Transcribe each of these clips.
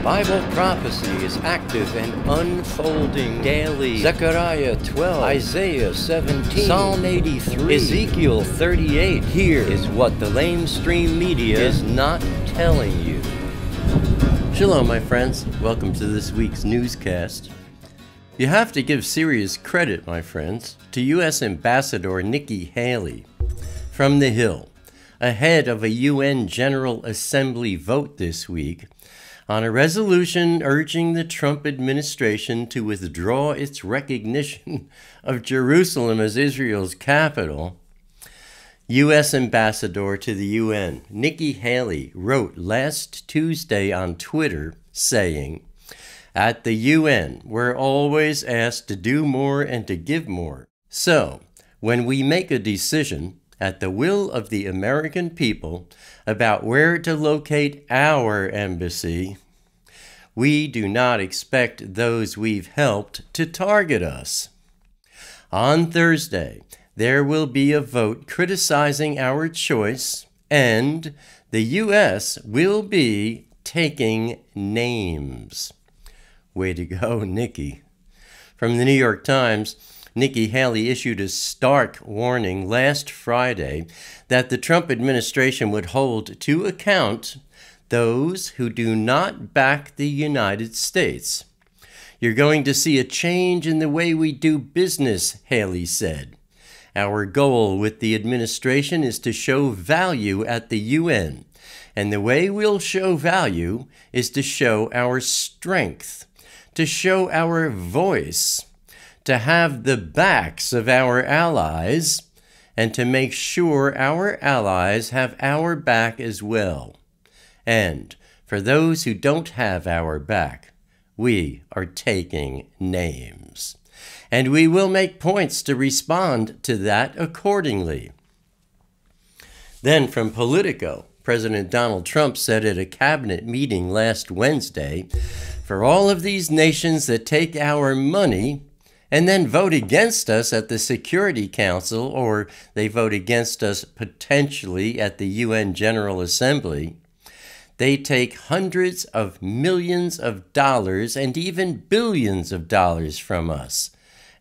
Bible prophecy is active and unfolding daily. Zechariah 12, Isaiah 17, Psalm 83, Ezekiel 38. Here is what the LameStream Media is not telling you. Shalom, my friends. Welcome to this week's newscast. You have to give serious credit, my friends, to U.S. Ambassador Nikki Haley from the Hill, ahead of a UN General Assembly vote this week on a resolution urging the Trump administration to withdraw its recognition of Jerusalem as Israel's capital. U.S. Ambassador to the UN, Nikki Haley, wrote last Tuesday on Twitter saying, "At the UN, we're always asked to do more and to give more. So, when we make a decision at the will of the American people about where to locate our embassy, we do not expect those we've helped to target us. On Thursday, there will be a vote criticizing our choice, and the U.S. will be taking names." Way to go, Nikki. From the New York Times, Nikki Haley issued a stark warning last Friday that the Trump administration would hold to account those who do not back the United States. "You're going to see a change in the way we do business," Haley said. "Our goal with the administration is to show value at the UN, and the way we'll show value is to show our strength, to show our voice, to have the backs of our allies, and to make sure our allies have our back as well. And for those who don't have our back, we are taking names. And we will make points to respond to that accordingly." Then from Politico, President Donald Trump said at a cabinet meeting last Wednesday, "For all of these nations that take our money and then vote against us at the Security Council, or they vote against us potentially at the UN General Assembly, they take hundreds of millions of dollars and even billions of dollars from us,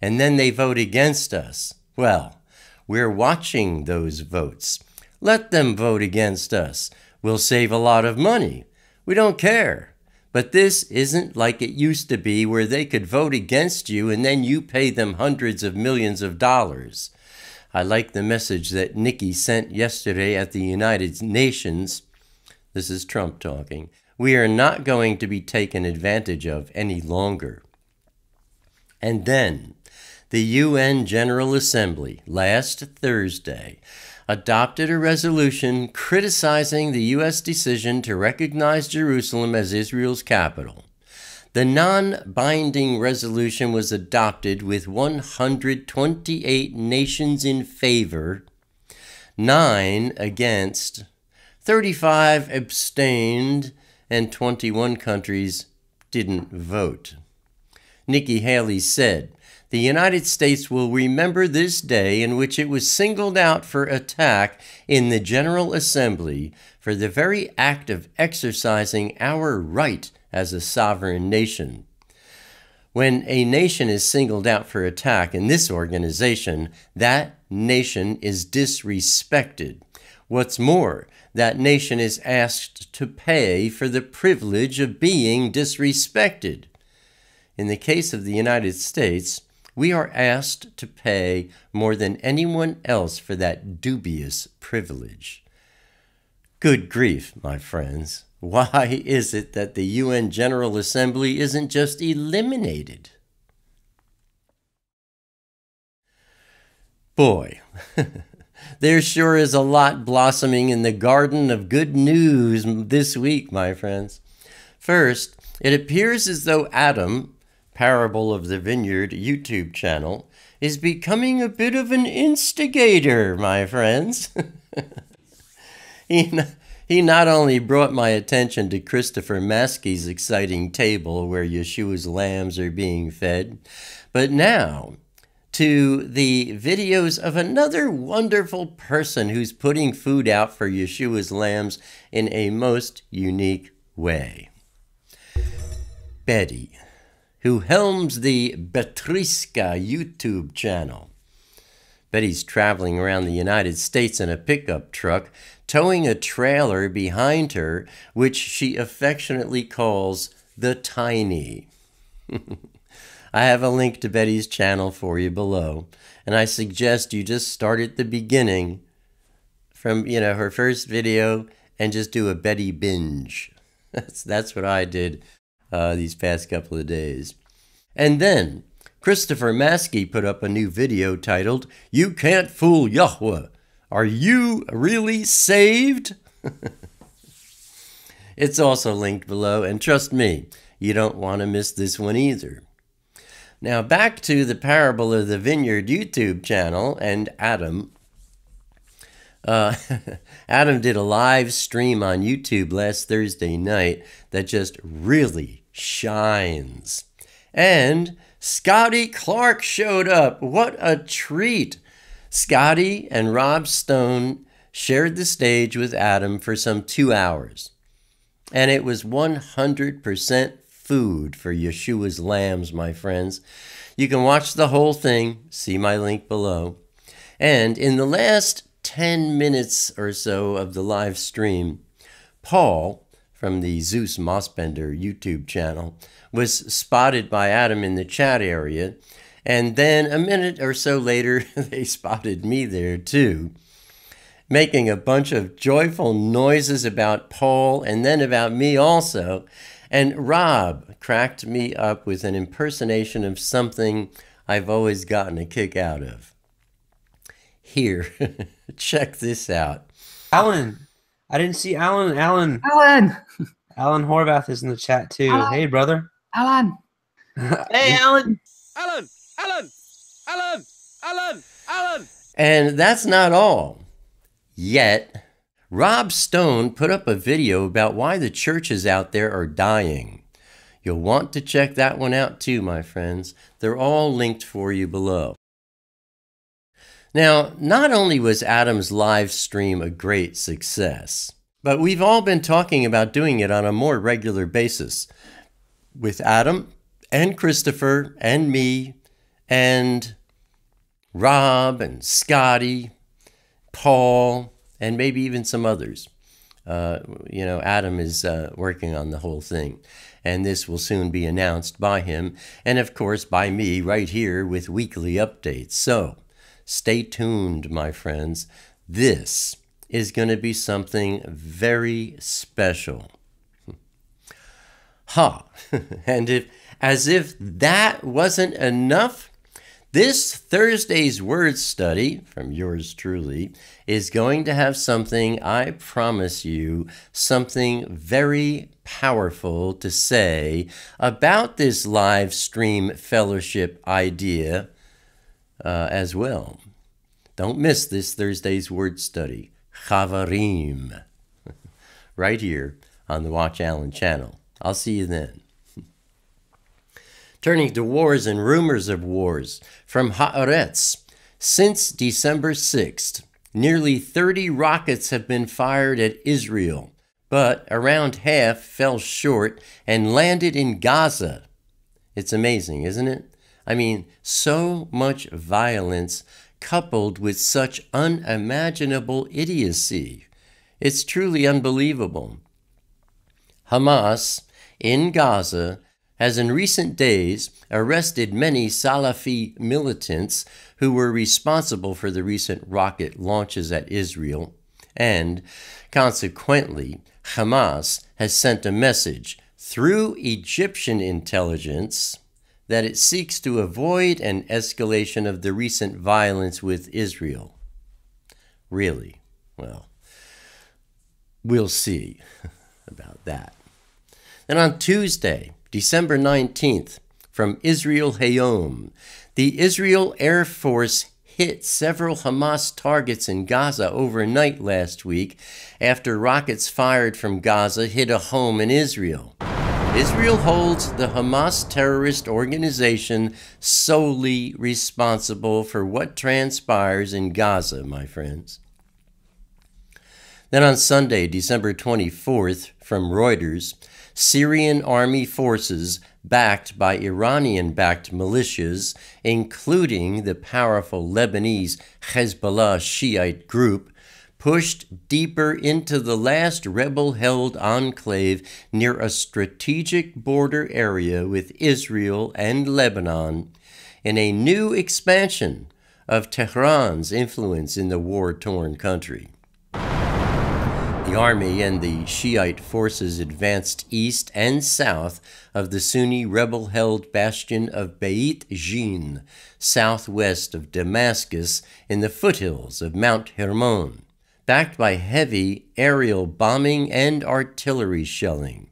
and then they vote against us. Well, we're watching those votes. Let them vote against us. We'll save a lot of money. We don't care. But this isn't like it used to be, where they could vote against you and then you pay them hundreds of millions of dollars." I like the message that Nikki sent yesterday at the United Nations. This is Trump talking. "We are not going to be taken advantage of any longer." And then the UN General Assembly last Thursday adopted a resolution criticizing the U.S. decision to recognize Jerusalem as Israel's capital. The non-binding resolution was adopted with 128 nations in favor, 9 against, 35 abstained, and 21 countries didn't vote. Nikki Haley said, "The United States will remember this day in which it was singled out for attack in the General Assembly for the very act of exercising our right as a sovereign nation. When a nation is singled out for attack in this organization, that nation is disrespected. What's more, that nation is asked to pay for the privilege of being disrespected. In the case of the United States, we are asked to pay more than anyone else for that dubious privilege." Good grief, my friends. Why is it that the UN General Assembly isn't just eliminated? Boy, there sure is a lot blossoming in the garden of good news this week, my friends. First, it appears as though Adam, Parable of the Vineyard YouTube channel, is becoming a bit of an instigator, my friends. He not only brought my attention to Christopher Maskey's exciting table where Yeshua's lambs are being fed, but now to the videos of another wonderful person who's putting food out for Yeshua's lambs in a most unique way. Betty, who helms the Betriska YouTube channel. Betty's traveling around the United States in a pickup truck, towing a trailer behind her, which she affectionately calls the Tiny. I have a link to Betty's channel for you below, and I suggest you just start at the beginning from, her first video and just do a Betty binge. That's what I did these past couple of days. And then Christopher Maskey put up a new video titled, "You Can't Fool Yahweh. Are you really saved?" It's also linked below, and trust me, you don't want to miss this one either. Now back to the Parable of the Vineyard YouTube channel and Adam. Adam did a live stream on YouTube last Thursday night that just really shines. And Scotty Clark showed up. What a treat. Scotty and Rob Stone shared the stage with Adam for some 2 hours. And it was 100% food for Yeshua's lambs, my friends. You can watch the whole thing. See my link below. And in the last 10 minutes or so of the live stream, Paul from the Zeus Mossbender YouTube channel was spotted by Adam in the chat area, and then a minute or so later they spotted me there too, making a bunch of joyful noises about Paul and then about me also. And Rob cracked me up with an impersonation of something I've always gotten a kick out of. Here, check this out. Alan. I didn't see Alan. Alan Horvath is in the chat too. Alan. Hey, brother. Alan. Hey, Alan. Alan. And that's not all. Yet, Rob Stone put up a video about why the churches out there are dying. You'll want to check that one out too, my friends. They're all linked for you below. Now, not only was Adam's live stream a great success, but we've all been talking about doing it on a more regular basis with Adam and Christopher and me and Rob and Scotty, Paul, and maybe even some others. Adam is working on the whole thing, and this will soon be announced by him and, of course, by me right here with weekly updates. So, stay tuned, my friends. This is going to be something very special. And as if that wasn't enough, this Thursday's word study from yours truly is going to have something, I promise you, something very powerful to say about this live stream fellowship idea as well. Don't miss this Thursday's word study, Chavarim, right here on the Watch Allen channel. I'll see you then. Turning to wars and rumors of wars from Haaretz. Since December 6th, nearly 30 rockets have been fired at Israel, but around half fell short and landed in Gaza. It's amazing, isn't it? I mean, so much violence coupled with such unimaginable idiocy. It's truly unbelievable. Hamas in Gaza has in recent days arrested many Salafi militants who were responsible for the recent rocket launches at Israel, and consequently, Hamas has sent a message through Egyptian intelligence that it seeks to avoid an escalation of the recent violence with Israel. Really? Well, we'll see about that. Then on Tuesday, December 19th, from Israel Hayom, the Israel Air Force hit several Hamas targets in Gaza overnight last week after rockets fired from Gaza hit a home in Israel. Israel holds the Hamas terrorist organization solely responsible for what transpires in Gaza, my friends. Then on Sunday, December 24th, from Reuters, Syrian army forces backed by Iranian-backed militias, including the powerful Lebanese Hezbollah Shiite group, pushed deeper into the last rebel-held enclave near a strategic border area with Israel and Lebanon in a new expansion of Tehran's influence in the war-torn country. The army and the Shiite forces advanced east and south of the Sunni rebel-held bastion of Beit Jin, southwest of Damascus in the foothills of Mount Hermon, backed by heavy aerial bombing and artillery shelling.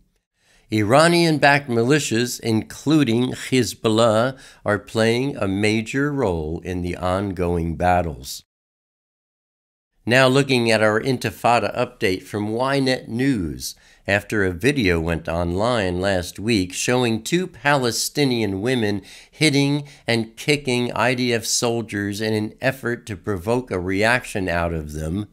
Iranian-backed militias, including Hezbollah, are playing a major role in the ongoing battles. Now looking at our Intifada update from Ynet News, after a video went online last week showing 2 Palestinian women hitting and kicking IDF soldiers in an effort to provoke a reaction out of them,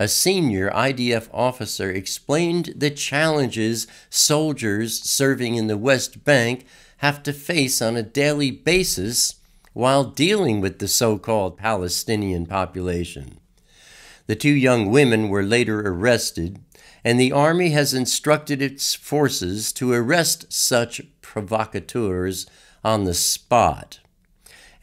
a senior IDF officer explained the challenges soldiers serving in the West Bank have to face on a daily basis while dealing with the so-called Palestinian population. The 2 young women were later arrested, and the Army has instructed its forces to arrest such provocateurs on the spot.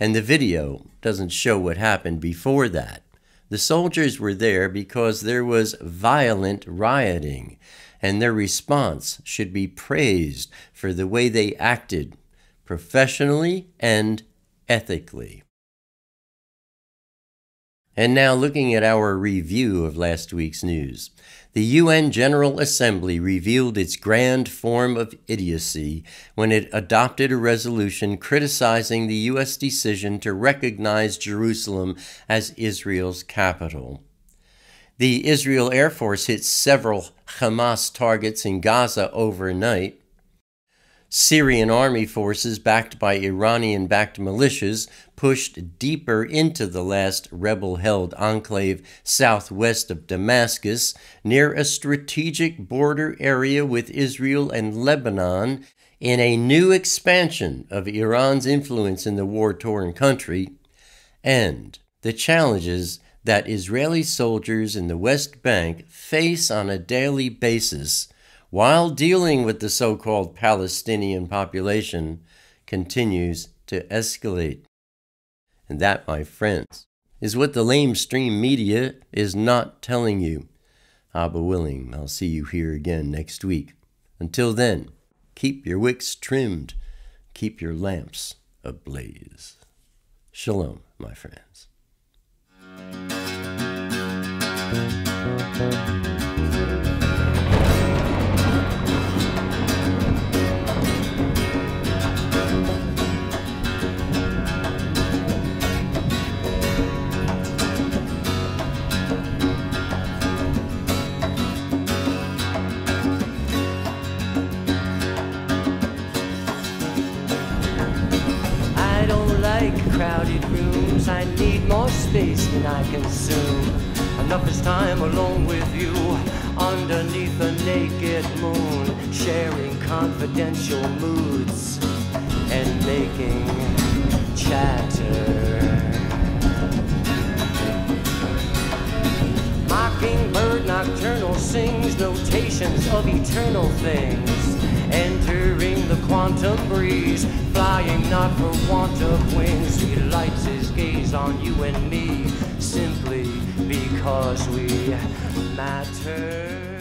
And the video doesn't show what happened before that. The soldiers were there because there was violent rioting, and their response should be praised for the way they acted, professionally and ethically. And now looking at our review of last week's news. The UN General Assembly revealed its grand form of idiocy when it adopted a resolution criticizing the U.S. decision to recognize Jerusalem as Israel's capital. The Israel Air Force hit several Hamas targets in Gaza overnight. Syrian army forces, backed by Iranian-backed militias, pushed deeper into the last rebel-held enclave southwest of Damascus, near a strategic border area with Israel and Lebanon, in a new expansion of Iran's influence in the war-torn country, and the challenges that Israeli soldiers in the West Bank face on a daily basis while dealing with the so-called Palestinian population continues to escalate. And that, my friends, is what the LameStream Media is not telling you. Abba willing, I'll see you here again next week. Until then, keep your wicks trimmed, keep your lamps ablaze. Shalom, my friends. Crowded rooms, I need more space than I consume. Enough is time alone with you, underneath a naked moon, sharing confidential moods and making chatter. Mockingbird nocturnal sings notations of eternal things, entering the quantum breeze, flying not for want of wings. He lights his gaze on you and me, simply because we matter.